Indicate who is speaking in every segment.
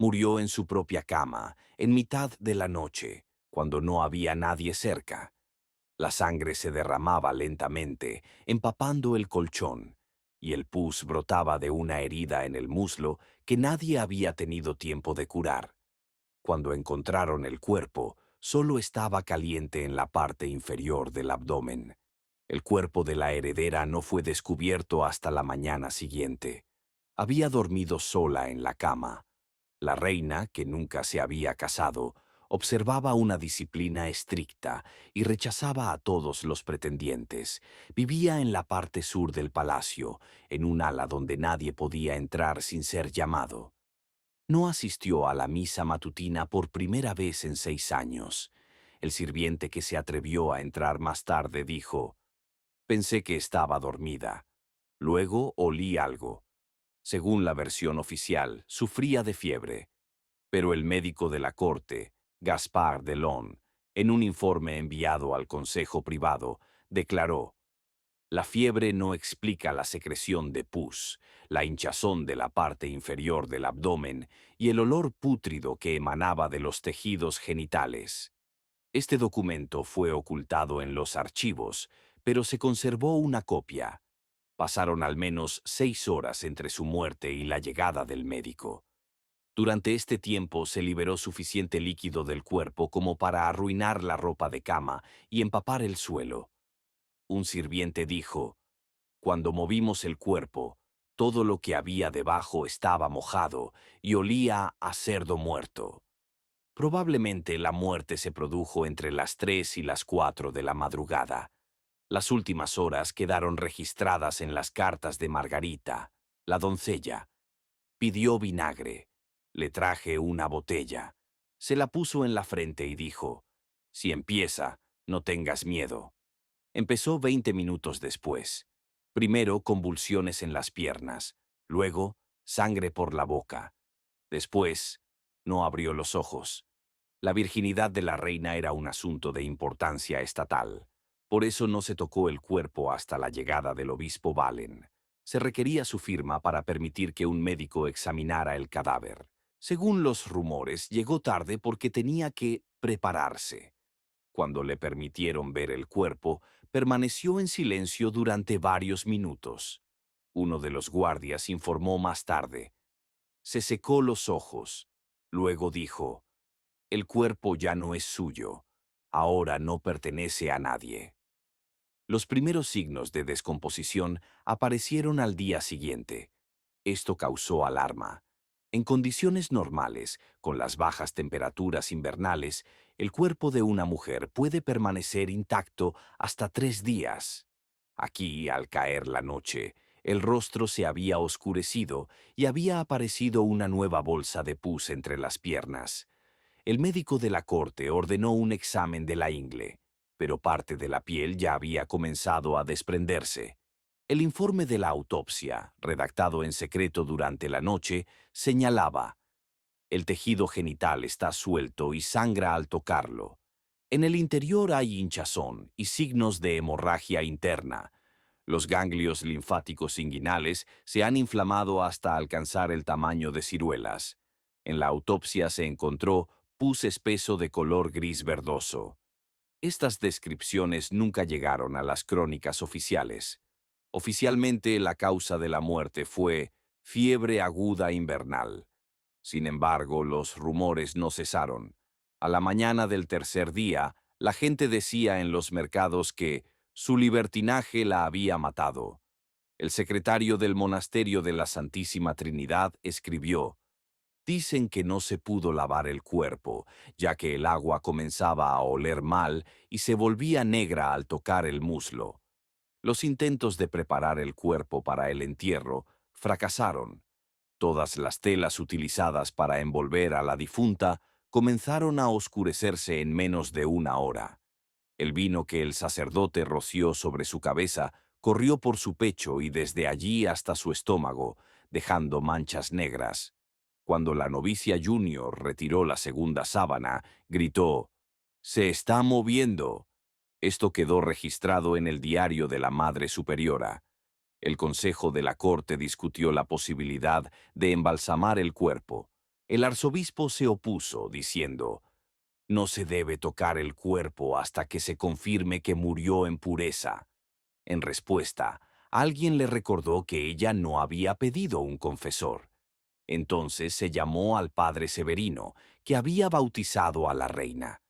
Speaker 1: Murió en su propia cama, en mitad de la noche, cuando no había nadie cerca. La sangre se derramaba lentamente, empapando el colchón, y el pus brotaba de una herida en el muslo que nadie había tenido tiempo de curar. Cuando encontraron el cuerpo, solo estaba caliente en la parte inferior del abdomen. El cuerpo de la heredera no fue descubierto hasta la mañana siguiente. Había dormido sola en la cama. La reina, que nunca se había casado, observaba una disciplina estricta y rechazaba a todos los pretendientes. Vivía en la parte sur del palacio, en un ala donde nadie podía entrar sin ser llamado. No asistió a la misa matutina por primera vez en 6 años. El sirviente que se atrevió a entrar más tarde dijo: «Pensé que estaba dormida. Luego olí algo». Según la versión oficial, sufría de fiebre. Pero el médico de la corte, Gaspard Delon, en un informe enviado al Consejo Privado, declaró: «La fiebre no explica la secreción de pus, la hinchazón de la parte inferior del abdomen y el olor pútrido que emanaba de los tejidos genitales». Este documento fue ocultado en los archivos, pero se conservó una copia. Pasaron al menos 6 horas entre su muerte y la llegada del médico. Durante este tiempo se liberó suficiente líquido del cuerpo como para arruinar la ropa de cama y empapar el suelo. Un sirviente dijo: «Cuando movimos el cuerpo, todo lo que había debajo estaba mojado y olía a cerdo muerto». Probablemente la muerte se produjo entre las 3 y las 4 de la madrugada. Las últimas horas quedaron registradas en las cartas de Margarita, la doncella. Pidió vinagre. Le traje una botella. Se la puso en la frente y dijo: «Si empieza, no tengas miedo». Empezó 20 minutos después. Primero convulsiones en las piernas, luego sangre por la boca. Después, no abrió los ojos. La virginidad de la reina era un asunto de importancia estatal. Por eso no se tocó el cuerpo hasta la llegada del obispo Valen. Se requería su firma para permitir que un médico examinara el cadáver. Según los rumores, llegó tarde porque tenía que prepararse. Cuando le permitieron ver el cuerpo, permaneció en silencio durante varios minutos. Uno de los guardias informó más tarde. Se secó los ojos. Luego dijo: «El cuerpo ya no es suyo. Ahora no pertenece a nadie». Los primeros signos de descomposición aparecieron al día siguiente. Esto causó alarma. En condiciones normales, con las bajas temperaturas invernales, el cuerpo de una mujer puede permanecer intacto hasta 3 días. Aquí, al caer la noche, el rostro se había oscurecido y había aparecido una nueva bolsa de pus entre las piernas. El médico de la corte ordenó un examen de la ingle, pero parte de la piel ya había comenzado a desprenderse. El informe de la autopsia, redactado en secreto durante la noche, señalaba: «El tejido genital está suelto y sangra al tocarlo. En el interior hay hinchazón y signos de hemorragia interna. Los ganglios linfáticos inguinales se han inflamado hasta alcanzar el tamaño de ciruelas. En la autopsia se encontró pus espeso de color gris verdoso». Estas descripciones nunca llegaron a las crónicas oficiales. Oficialmente, la causa de la muerte fue fiebre aguda invernal. Sin embargo, los rumores no cesaron. A la mañana del tercer día, la gente decía en los mercados que su libertinaje la había matado. El secretario del monasterio de la Santísima Trinidad escribió: «Dicen que no se pudo lavar el cuerpo, ya que el agua comenzaba a oler mal y se volvía negra al tocar el muslo. Los intentos de preparar el cuerpo para el entierro fracasaron. Todas las telas utilizadas para envolver a la difunta comenzaron a oscurecerse en menos de una hora. El vino que el sacerdote roció sobre su cabeza corrió por su pecho y desde allí hasta su estómago, dejando manchas negras. Cuando la novicia Junior retiró la segunda sábana, gritó: «¡Se está moviendo!». Esto quedó registrado en el diario de la Madre Superiora. El Consejo de la Corte discutió la posibilidad de embalsamar el cuerpo. El arzobispo se opuso, diciendo, «No se debe tocar el cuerpo hasta que se confirme que murió en pureza». En respuesta, alguien le recordó que ella no había pedido un confesor. Entonces se llamó al padre Severino, que había bautizado a la reina.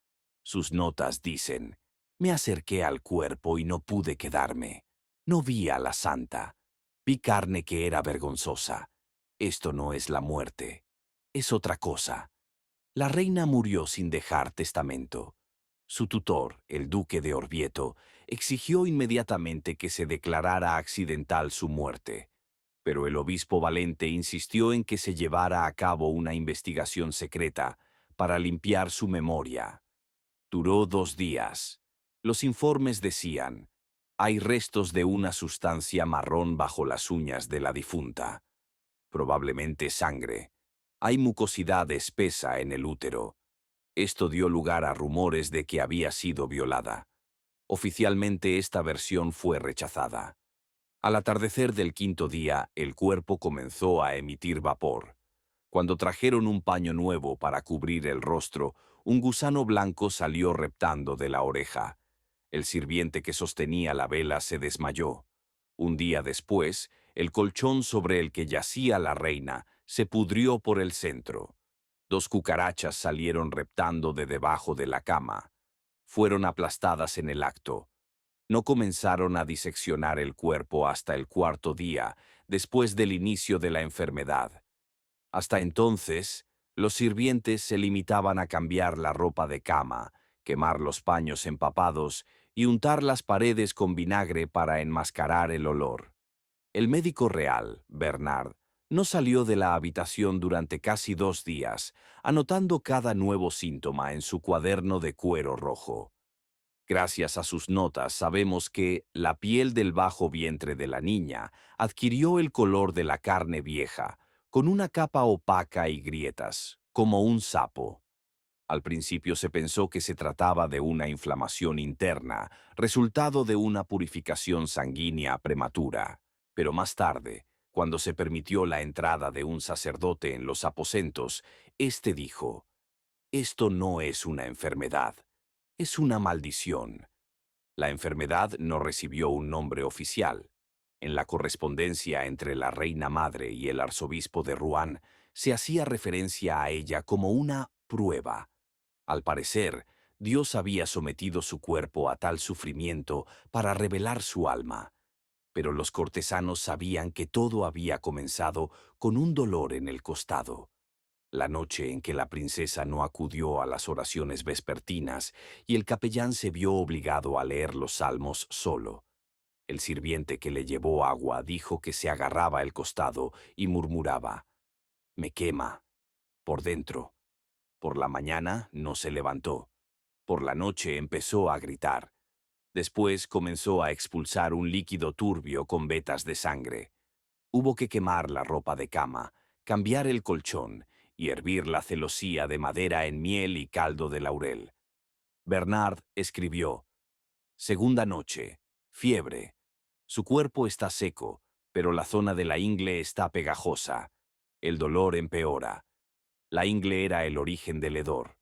Speaker 1: Sus notas dicen, «Me acerqué al cuerpo y no pude quedarme. No vi a la santa. Vi carne que era vergonzosa. Esto no es la muerte. Es otra cosa». La reina murió sin dejar testamento. Su tutor, el duque de Orvieto, exigió inmediatamente que se declarara accidental su muerte. Pero el obispo Valente insistió en que se llevara a cabo una investigación secreta para limpiar su memoria. Duró 2 días. Los informes decían, hay restos de una sustancia marrón bajo las uñas de la difunta. Probablemente sangre. Hay mucosidad espesa en el útero. Esto dio lugar a rumores de que había sido violada. Oficialmente esta versión fue rechazada. Al atardecer del 5.º día, el cuerpo comenzó a emitir vapor. Cuando trajeron un paño nuevo para cubrir el rostro, un gusano blanco salió reptando de la oreja. El sirviente que sostenía la vela se desmayó. Un día después, el colchón sobre el que yacía la reina se pudrió por el centro. 2 cucarachas salieron reptando de debajo de la cama. Fueron aplastadas en el acto. No comenzaron a diseccionar el cuerpo hasta el 4.º día, después del inicio de la enfermedad. Hasta entonces, los sirvientes se limitaban a cambiar la ropa de cama, quemar los paños empapados y untar las paredes con vinagre para enmascarar el olor. El médico real, Bernard, no salió de la habitación durante casi 2 días, anotando cada nuevo síntoma en su cuaderno de cuero rojo. Gracias a sus notas sabemos que la piel del bajo vientre de la niña adquirió el color de la carne vieja, con una capa opaca y grietas, como un sapo. Al principio se pensó que se trataba de una inflamación interna, resultado de una purificación sanguínea prematura. Pero más tarde, cuando se permitió la entrada de un sacerdote en los aposentos, éste dijo, «Esto no es una enfermedad, es una maldición». La enfermedad no recibió un nombre oficial. En la correspondencia entre la reina madre y el arzobispo de Rouen se hacía referencia a ella como una prueba. Al parecer, Dios había sometido su cuerpo a tal sufrimiento para revelar su alma. Pero los cortesanos sabían que todo había comenzado con un dolor en el costado. La noche en que la princesa no acudió a las oraciones vespertinas y el capellán se vio obligado a leer los salmos solo. El sirviente que le llevó agua dijo que se agarraba el costado y murmuraba, «Me quema», por dentro. Por la mañana no se levantó. Por la noche empezó a gritar. Después comenzó a expulsar un líquido turbio con vetas de sangre. Hubo que quemar la ropa de cama, cambiar el colchón y hervir la celosía de madera en miel y caldo de laurel. Bernard escribió, «Segunda noche, fiebre. Su cuerpo está seco, pero la zona de la ingle está pegajosa. El dolor empeora. La ingle era el origen del hedor.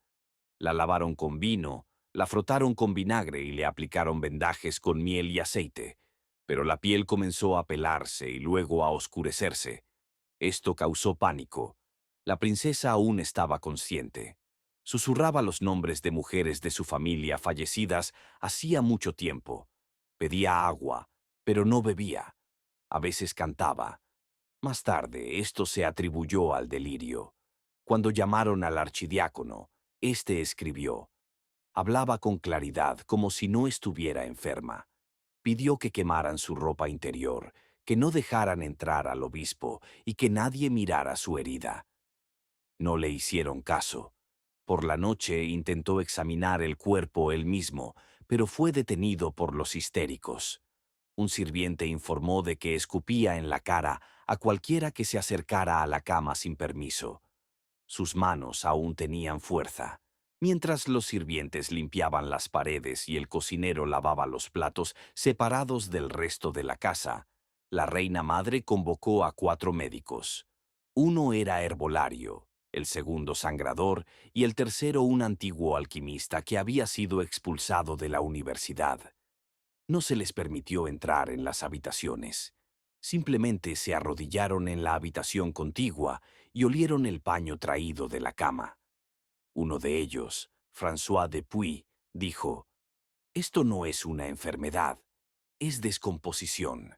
Speaker 1: La lavaron con vino, la frotaron con vinagre y le aplicaron vendajes con miel y aceite. Pero la piel comenzó a pelarse y luego a oscurecerse. Esto causó pánico. La princesa aún estaba consciente. Susurraba los nombres de mujeres de su familia fallecidas hacía mucho tiempo. Pedía agua, pero no bebía. A veces cantaba. Más tarde, esto se atribuyó al delirio. Cuando llamaron al archidiácono, éste escribió. Hablaba con claridad, como si no estuviera enferma. Pidió que quemaran su ropa interior, que no dejaran entrar al obispo y que nadie mirara su herida. No le hicieron caso. Por la noche intentó examinar el cuerpo él mismo, pero fue detenido por los histéricos. Un sirviente informó de que escupía en la cara a cualquiera que se acercara a la cama sin permiso. Sus manos aún tenían fuerza. Mientras los sirvientes limpiaban las paredes y el cocinero lavaba los platos separados del resto de la casa, la reina madre convocó a 4 médicos. Uno era herbolario, el segundo sangrador y el tercero un antiguo alquimista que había sido expulsado de la universidad. No se les permitió entrar en las habitaciones. Simplemente se arrodillaron en la habitación contigua y olieron el paño traído de la cama. Uno de ellos, François Dupuy, dijo: «Esto no es una enfermedad, es descomposición.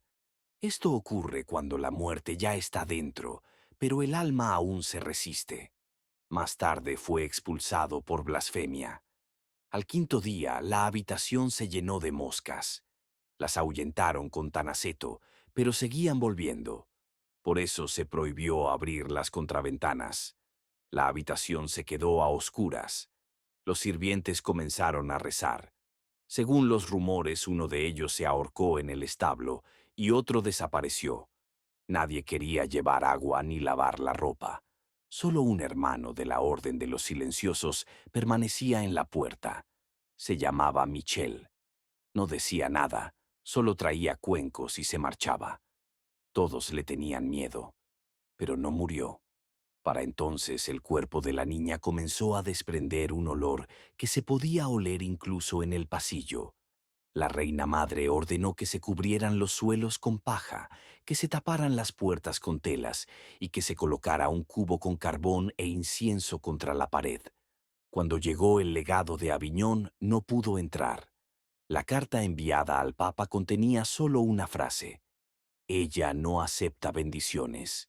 Speaker 1: Esto ocurre cuando la muerte ya está dentro, pero el alma aún se resiste». Más tarde fue expulsado por blasfemia. Al quinto día, la habitación se llenó de moscas. Las ahuyentaron con tanaceto, pero seguían volviendo. Por eso se prohibió abrir las contraventanas. La habitación se quedó a oscuras. Los sirvientes comenzaron a rezar. Según los rumores, uno de ellos se ahorcó en el establo y otro desapareció. Nadie quería llevar agua ni lavar la ropa. Solo un hermano de la Orden de los Silenciosos permanecía en la puerta. Se llamaba Michel. No decía nada, solo traía cuencos y se marchaba. Todos le tenían miedo, pero no murió. Para entonces el cuerpo de la niña comenzó a desprender un olor que se podía oler incluso en el pasillo. La reina madre ordenó que se cubrieran los suelos con paja, que se taparan las puertas con telas y que se colocara un cubo con carbón e incienso contra la pared. Cuando llegó el legado de Aviñón, no pudo entrar. La carta enviada al Papa contenía solo una frase: «Ella no acepta bendiciones».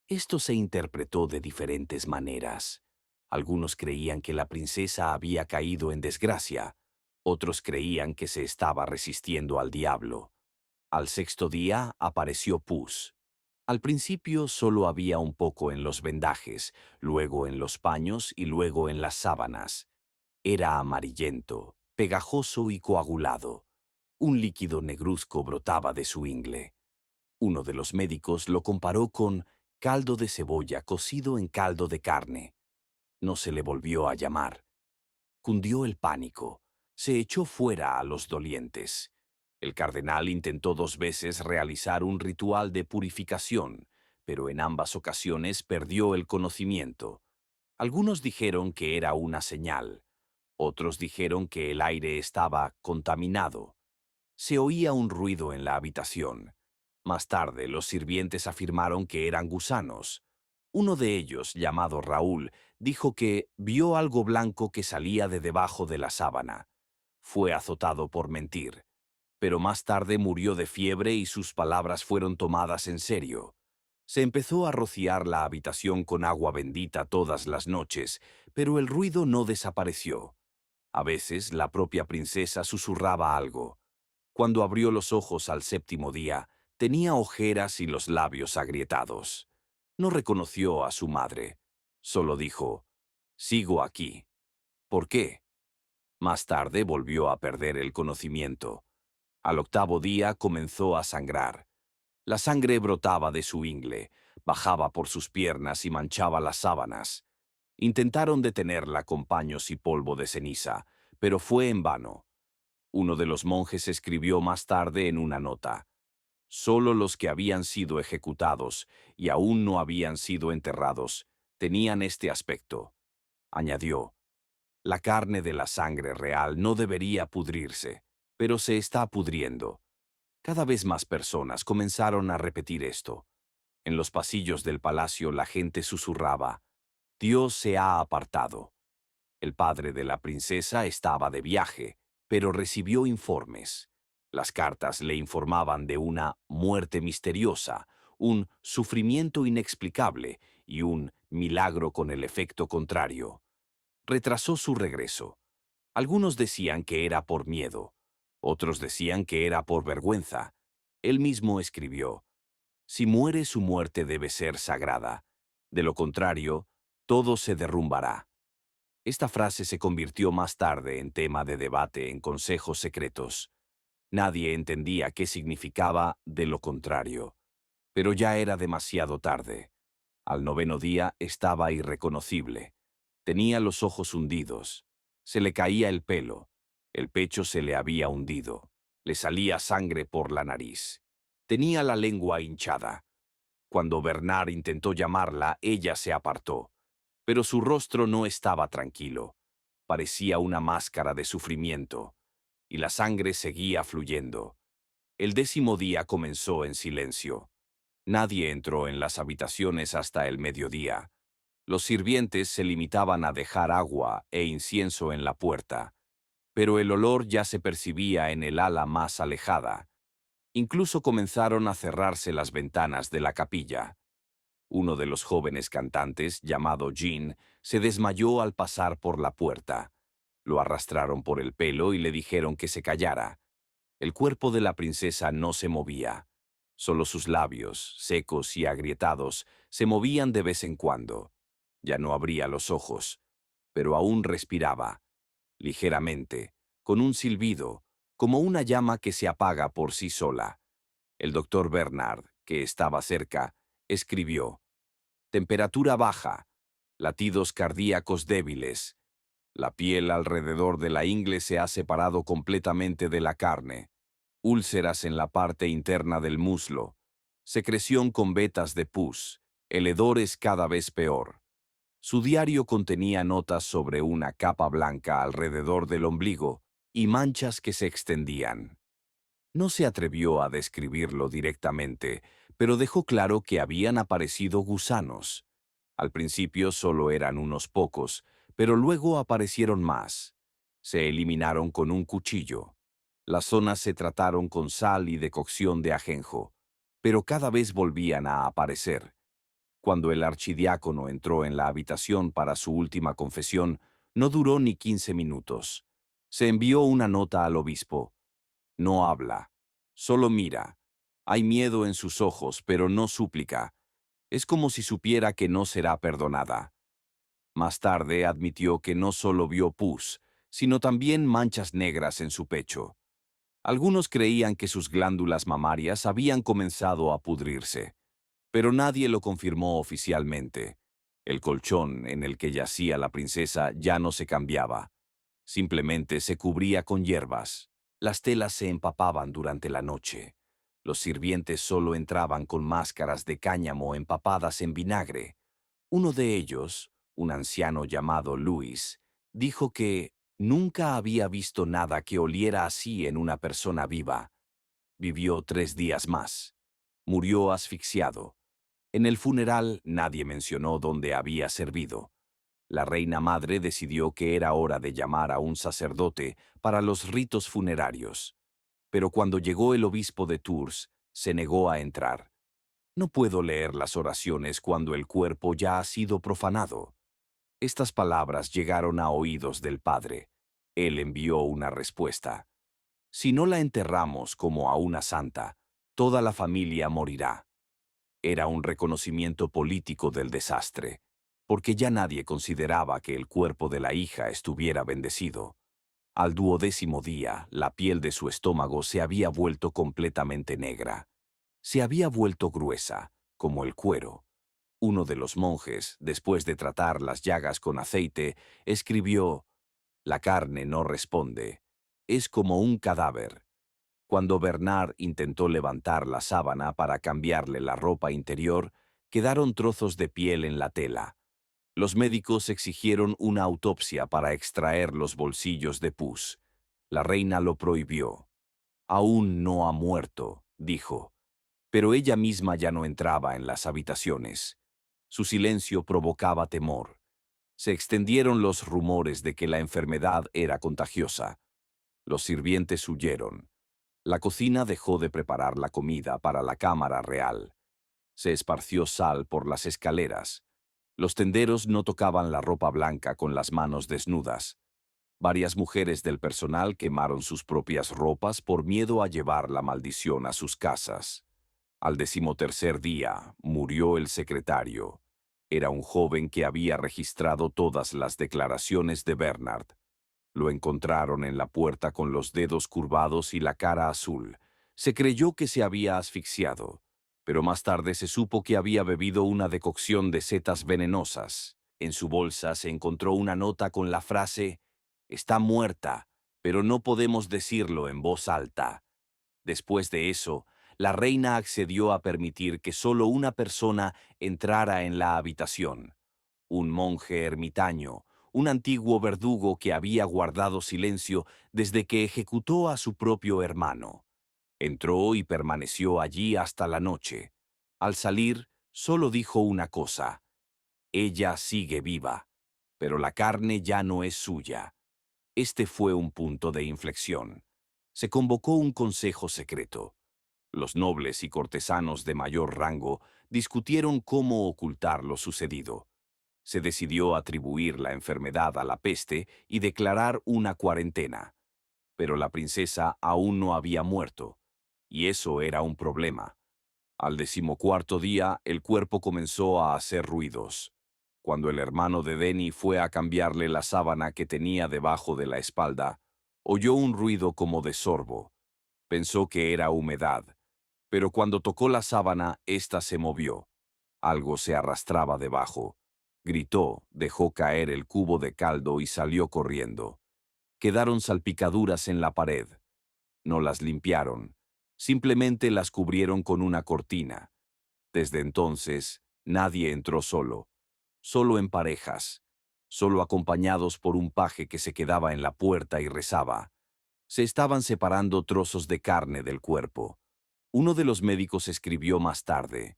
Speaker 1: Esto se interpretó de diferentes maneras. Algunos creían que la princesa había caído en desgracia, otros creían que se estaba resistiendo al diablo. Al sexto día apareció pus. Al principio solo había un poco en los vendajes, luego en los paños y luego en las sábanas. Era amarillento, pegajoso y coagulado. Un líquido negruzco brotaba de su ingle. Uno de los médicos lo comparó con caldo de cebolla cocido en caldo de carne. No se le volvió a llamar. Cundió el pánico. Se echó fuera a los dolientes. El cardenal intentó 2 veces realizar un ritual de purificación, pero en ambas ocasiones perdió el conocimiento. Algunos dijeron que era una señal. Otros dijeron que el aire estaba contaminado. Se oía un ruido en la habitación. Más tarde, los sirvientes afirmaron que eran gusanos. Uno de ellos, llamado Raúl, dijo que vio algo blanco que salía de debajo de la sábana. Fue azotado por mentir, pero más tarde murió de fiebre y sus palabras fueron tomadas en serio. Se empezó a rociar la habitación con agua bendita todas las noches, pero el ruido no desapareció. A veces la propia princesa susurraba algo. Cuando abrió los ojos al séptimo día, tenía ojeras y los labios agrietados. No reconoció a su madre. Solo dijo: «Sigo aquí». ¿Por qué? Más tarde volvió a perder el conocimiento. Al octavo día comenzó a sangrar. La sangre brotaba de su ingle, bajaba por sus piernas y manchaba las sábanas. Intentaron detenerla con paños y polvo de ceniza, pero fue en vano. Uno de los monjes escribió más tarde en una nota: «Solo los que habían sido ejecutados y aún no habían sido enterrados tenían este aspecto». Añadió: «La carne de la sangre real no debería pudrirse, pero se está pudriendo». Cada vez más personas comenzaron a repetir esto. En los pasillos del palacio la gente susurraba: «Dios se ha apartado». El padre de la princesa estaba de viaje, pero recibió informes. Las cartas le informaban de una muerte misteriosa, un sufrimiento inexplicable y un milagro con el efecto contrario. Retrasó su regreso. Algunos decían que era por miedo, otros decían que era por vergüenza. Él mismo escribió: «Si muere, su muerte debe ser sagrada. De lo contrario, todo se derrumbará». Esta frase se convirtió más tarde en tema de debate en consejos secretos. Nadie entendía qué significaba «de lo contrario». Pero ya era demasiado tarde. Al noveno día estaba irreconocible. Tenía los ojos hundidos. Se le caía el pelo. El pecho se le había hundido. Le salía sangre por la nariz. Tenía la lengua hinchada. Cuando Bernard intentó llamarla, ella se apartó. Pero su rostro no estaba tranquilo. Parecía una máscara de sufrimiento, y la sangre seguía fluyendo. El 10º día comenzó en silencio. Nadie entró en las habitaciones hasta el mediodía. Los sirvientes se limitaban a dejar agua e incienso en la puerta, pero el olor ya se percibía en el ala más alejada. Incluso comenzaron a cerrarse las ventanas de la capilla. Uno de los jóvenes cantantes, llamado Jean, se desmayó al pasar por la puerta. Lo arrastraron por el pelo y le dijeron que se callara. El cuerpo de la princesa no se movía. Solo sus labios, secos y agrietados, se movían de vez en cuando. Ya no abría los ojos, pero aún respiraba, ligeramente, con un silbido, como una llama que se apaga por sí sola. El doctor Bernard, que estaba cerca, escribió: temperatura baja, latidos cardíacos débiles. La piel alrededor de la ingle se ha separado completamente de la carne. Úlceras en la parte interna del muslo. Secreción con vetas de pus. El hedor es cada vez peor. Su diario contenía notas sobre una capa blanca alrededor del ombligo y manchas que se extendían. No se atrevió a describirlo directamente, pero dejó claro que habían aparecido gusanos. Al principio solo eran unos pocos, pero luego aparecieron más. Se eliminaron con un cuchillo. Las zonas se trataron con sal y decocción de ajenjo, pero cada vez volvían a aparecer. Cuando el archidiácono entró en la habitación para su última confesión, no duró ni 15 minutos. Se envió una nota al obispo. No habla, solo mira. Hay miedo en sus ojos, pero no súplica. Es como si supiera que no será perdonada. Más tarde admitió que no solo vio pus, sino también manchas negras en su pecho. Algunos creían que sus glándulas mamarias habían comenzado a pudrirse, pero nadie lo confirmó oficialmente. El colchón en el que yacía la princesa ya no se cambiaba. Simplemente se cubría con hierbas. Las telas se empapaban durante la noche. Los sirvientes solo entraban con máscaras de cáñamo empapadas en vinagre. Uno de ellos, un anciano llamado Luis, dijo que nunca había visto nada que oliera así en una persona viva. Vivió 3 días más. Murió asfixiado. En el funeral nadie mencionó dónde había servido. La reina madre decidió que era hora de llamar a un sacerdote para los ritos funerarios. Pero cuando llegó el obispo de Tours, se negó a entrar. No puedo leer las oraciones cuando el cuerpo ya ha sido profanado. Estas palabras llegaron a oídos del padre. Él envió una respuesta. Si no la enterramos como a una santa, toda la familia morirá. Era un reconocimiento político del desastre, porque ya nadie consideraba que el cuerpo de la hija estuviera bendecido. Al 12º día, la piel de su estómago se había vuelto completamente negra. Se había vuelto gruesa, como el cuero. Uno de los monjes, después de tratar las llagas con aceite, escribió: «La carne no responde. Es como un cadáver». Cuando Bernard intentó levantar la sábana para cambiarle la ropa interior, quedaron trozos de piel en la tela. Los médicos exigieron una autopsia para extraer los bolsillos de pus. La reina lo prohibió. «Aún no ha muerto», dijo. Pero ella misma ya no entraba en las habitaciones. Su silencio provocaba temor. Se extendieron los rumores de que la enfermedad era contagiosa. Los sirvientes huyeron. La cocina dejó de preparar la comida para la cámara real. Se esparció sal por las escaleras. Los tenderos no tocaban la ropa blanca con las manos desnudas. Varias mujeres del personal quemaron sus propias ropas por miedo a llevar la maldición a sus casas. Al 13º día, murió el secretario. Era un joven que había registrado todas las declaraciones de Bernard. Lo encontraron en la puerta con los dedos curvados y la cara azul. Se creyó que se había asfixiado, pero más tarde se supo que había bebido una decocción de setas venenosas. En su bolsa se encontró una nota con la frase: «Está muerta, pero no podemos decirlo en voz alta». Después de eso, la reina accedió a permitir que solo una persona entrara en la habitación. un monje ermitaño, un antiguo verdugo que había guardado silencio desde que ejecutó a su propio hermano. Entró y permaneció allí hasta la noche. Al salir, solo dijo una cosa: ella sigue viva, pero la carne ya no es suya. Este fue un punto de inflexión. Se convocó un consejo secreto. Los nobles y cortesanos de mayor rango discutieron cómo ocultar lo sucedido. Se decidió atribuir la enfermedad a la peste y declarar una cuarentena. Pero la princesa aún no había muerto, y eso era un problema. Al 14º día, el cuerpo comenzó a hacer ruidos. Cuando el hermano de Denny fue a cambiarle la sábana que tenía debajo de la espalda, oyó un ruido como de sorbo. Pensó que era humedad, pero cuando tocó la sábana, ésta se movió. Algo se arrastraba debajo. Gritó, dejó caer el cubo de caldo y salió corriendo. Quedaron salpicaduras en la pared. No las limpiaron. Simplemente las cubrieron con una cortina. Desde entonces, nadie entró solo. Solo en parejas. Solo acompañados por un paje que se quedaba en la puerta y rezaba. Se estaban separando trozos de carne del cuerpo. Uno de los médicos escribió más tarde: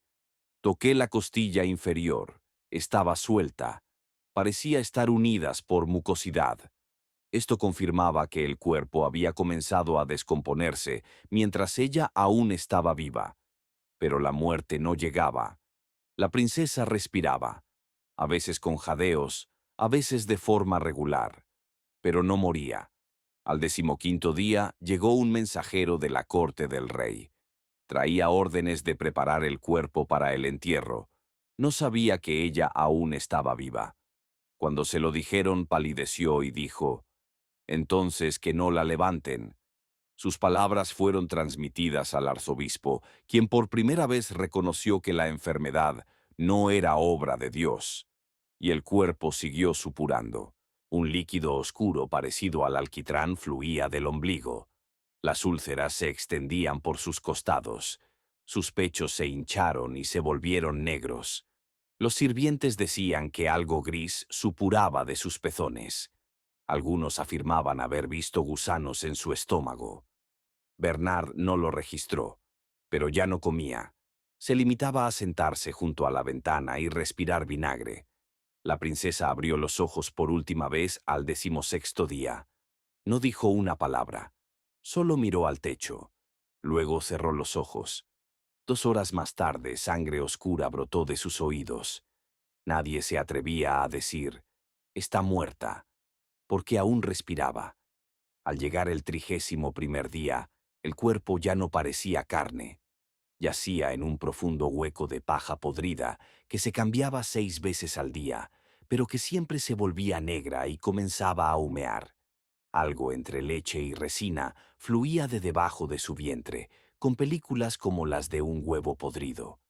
Speaker 1: toqué la costilla inferior. Estaba suelta. Parecía estar unidas por mucosidad. Esto confirmaba que el cuerpo había comenzado a descomponerse mientras ella aún estaba viva. Pero la muerte no llegaba. La princesa respiraba, a veces con jadeos, a veces de forma regular, pero no moría. Al 15º día llegó un mensajero de la corte del rey. Traía órdenes de preparar el cuerpo para el entierro. No sabía que ella aún estaba viva. Cuando se lo dijeron, palideció y dijo: entonces que no la levanten. Sus palabras fueron transmitidas al arzobispo, quien por primera vez reconoció que la enfermedad no era obra de Dios. Y el cuerpo siguió supurando. Un líquido oscuro parecido al alquitrán fluía del ombligo. Las úlceras se extendían por sus costados. Sus pechos se hincharon y se volvieron negros. Los sirvientes decían que algo gris supuraba de sus pezones. Algunos afirmaban haber visto gusanos en su estómago. Bernard no lo registró, pero ya no comía. Se limitaba a sentarse junto a la ventana y respirar vinagre. La princesa abrió los ojos por última vez al 16º día. No dijo una palabra. Solo miró al techo. Luego cerró los ojos. 2 horas más tarde, sangre oscura brotó de sus oídos. Nadie se atrevía a decir: está muerta, porque aún respiraba. Al llegar el 31º día, el cuerpo ya no parecía carne. Yacía en un profundo hueco de paja podrida que se cambiaba 6 veces al día, pero que siempre se volvía negra y comenzaba a humear. Algo entre leche y resina fluía de debajo de su vientre, con películas como las de un huevo podrido.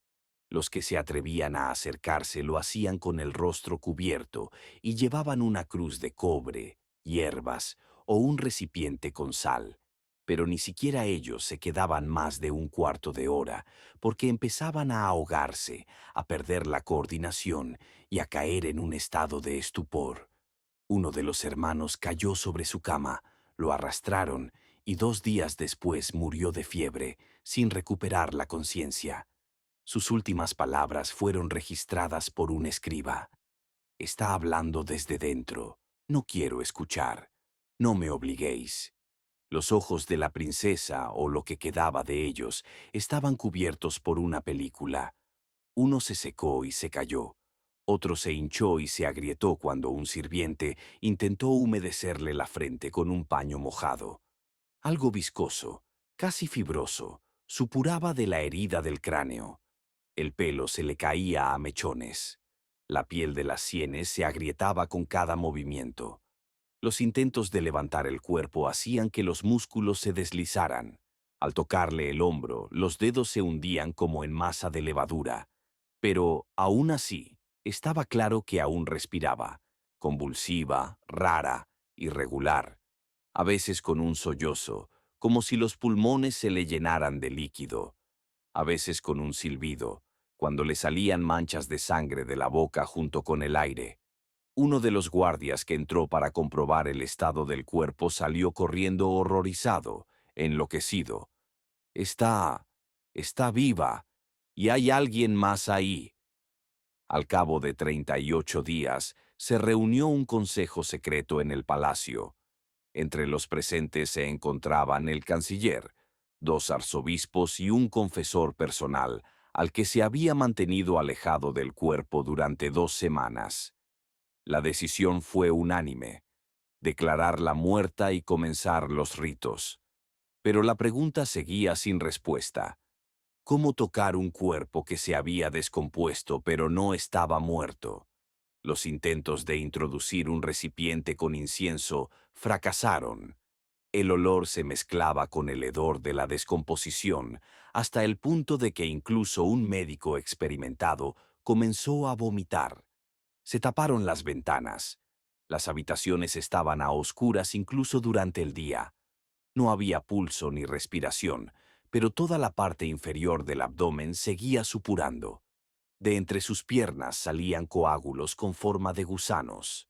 Speaker 1: Los que se atrevían a acercarse lo hacían con el rostro cubierto y llevaban una cruz de cobre, hierbas o un recipiente con sal. Pero ni siquiera ellos se quedaban más de un cuarto de hora, porque empezaban a ahogarse, a perder la coordinación y a caer en un estado de estupor. Uno de los hermanos cayó sobre su cama, lo arrastraron y 2 días después murió de fiebre, sin recuperar la conciencia. Sus últimas palabras fueron registradas por un escriba. Está hablando desde dentro. No quiero escuchar. No me obliguéis. Los ojos de la princesa, o lo que quedaba de ellos, estaban cubiertos por una película. Uno se secó y se cayó. Otro se hinchó y se agrietó cuando un sirviente intentó humedecerle la frente con un paño mojado. Algo viscoso, casi fibroso, supuraba de la herida del cráneo. El pelo se le caía a mechones. La piel de las sienes se agrietaba con cada movimiento. Los intentos de levantar el cuerpo hacían que los músculos se deslizaran. Al tocarle el hombro, los dedos se hundían como en masa de levadura. Pero, aún así, estaba claro que aún respiraba, convulsiva, rara, irregular, a veces con un sollozo, como si los pulmones se le llenaran de líquido, a veces con un silbido, cuando le salían manchas de sangre de la boca junto con el aire. Uno de los guardias que entró para comprobar el estado del cuerpo salió corriendo horrorizado, enloquecido. Está... está viva. Y hay alguien más ahí. Al cabo de 38 días, se reunió un consejo secreto en el palacio. Entre los presentes se encontraban el canciller, dos arzobispos y un confesor personal, al que se había mantenido alejado del cuerpo durante 2 semanas. La decisión fue unánime: declararla muerta y comenzar los ritos. Pero la pregunta seguía sin respuesta. ¿Cómo tocar un cuerpo que se había descompuesto pero no estaba muerto? Los intentos de introducir un recipiente con incienso fracasaron. El olor se mezclaba con el hedor de la descomposición, hasta el punto de que incluso un médico experimentado comenzó a vomitar. Se taparon las ventanas. Las habitaciones estaban a oscuras incluso durante el día. No había pulso ni respiración, pero toda la parte inferior del abdomen seguía supurando. De entre sus piernas salían coágulos con forma de gusanos.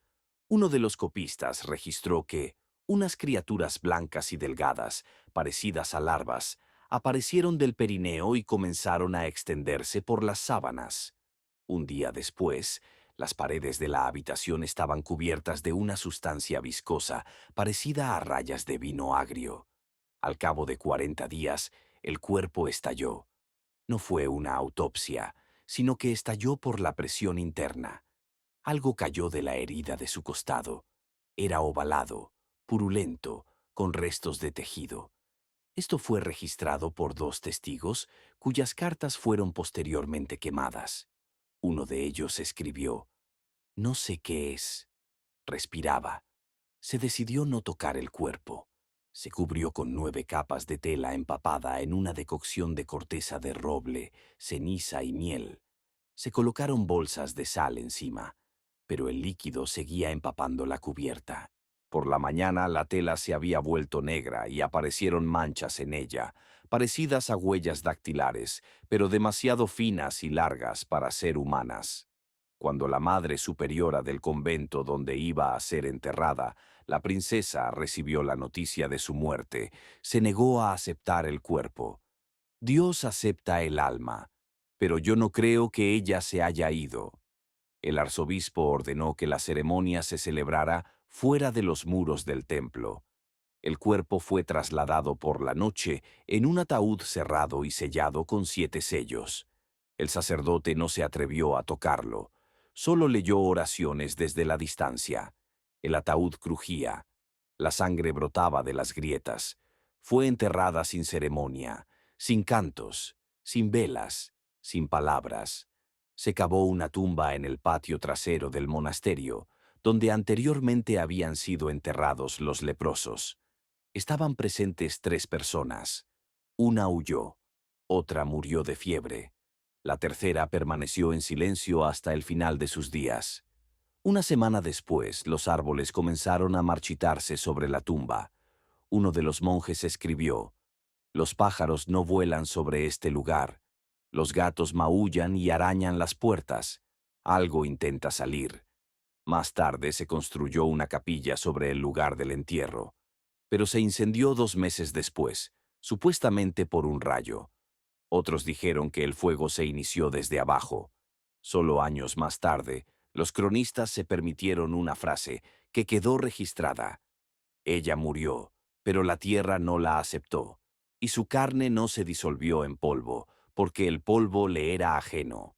Speaker 1: Uno de los copistas registró que unas criaturas blancas y delgadas, parecidas a larvas, aparecieron del perineo y comenzaron a extenderse por las sábanas. Un día después, las paredes de la habitación estaban cubiertas de una sustancia viscosa, parecida a rayas de vino agrio. Al cabo de 40 días, el cuerpo estalló. No fue una autopsia, sino que estalló por la presión interna. Algo cayó de la herida de su costado. Era ovalado, purulento, con restos de tejido. Esto fue registrado por 2 testigos, cuyas cartas fueron posteriormente quemadas. Uno de ellos escribió: «No sé qué es». Respiraba. Se decidió no tocar el cuerpo. Se cubrió con 9 capas de tela empapada en una decocción de corteza de roble, ceniza y miel. Se colocaron bolsas de sal encima, pero el líquido seguía empapando la cubierta. Por la mañana la tela se había vuelto negra y aparecieron manchas en ella, parecidas a huellas dactilares, pero demasiado finas y largas para ser humanas. Cuando la madre superiora del convento donde iba a ser enterrada, la princesa, recibió la noticia de su muerte, se negó a aceptar el cuerpo. Dios acepta el alma, pero yo no creo que ella se haya ido. El arzobispo ordenó que la ceremonia se celebrara fuera de los muros del templo. El cuerpo fue trasladado por la noche en un ataúd cerrado y sellado con 7 sellos. El sacerdote no se atrevió a tocarlo. Solo leyó oraciones desde la distancia. El ataúd crujía. La sangre brotaba de las grietas. Fue enterrada sin ceremonia, sin cantos, sin velas, sin palabras. Se cavó una tumba en el patio trasero del monasterio, donde anteriormente habían sido enterrados los leprosos. Estaban presentes 3 personas. Una huyó, otra murió de fiebre. La tercera permaneció en silencio hasta el final de sus días. Una semana después, los árboles comenzaron a marchitarse sobre la tumba. Uno de los monjes escribió: «Los pájaros no vuelan sobre este lugar. Los gatos maullan y arañan las puertas. Algo intenta salir». Más tarde se construyó una capilla sobre el lugar del entierro, pero se incendió 2 meses después, supuestamente por un rayo. Otros dijeron que el fuego se inició desde abajo. Solo años más tarde, los cronistas se permitieron una frase que quedó registrada: «Ella murió, pero la tierra no la aceptó, y su carne no se disolvió en polvo, porque el polvo le era ajeno».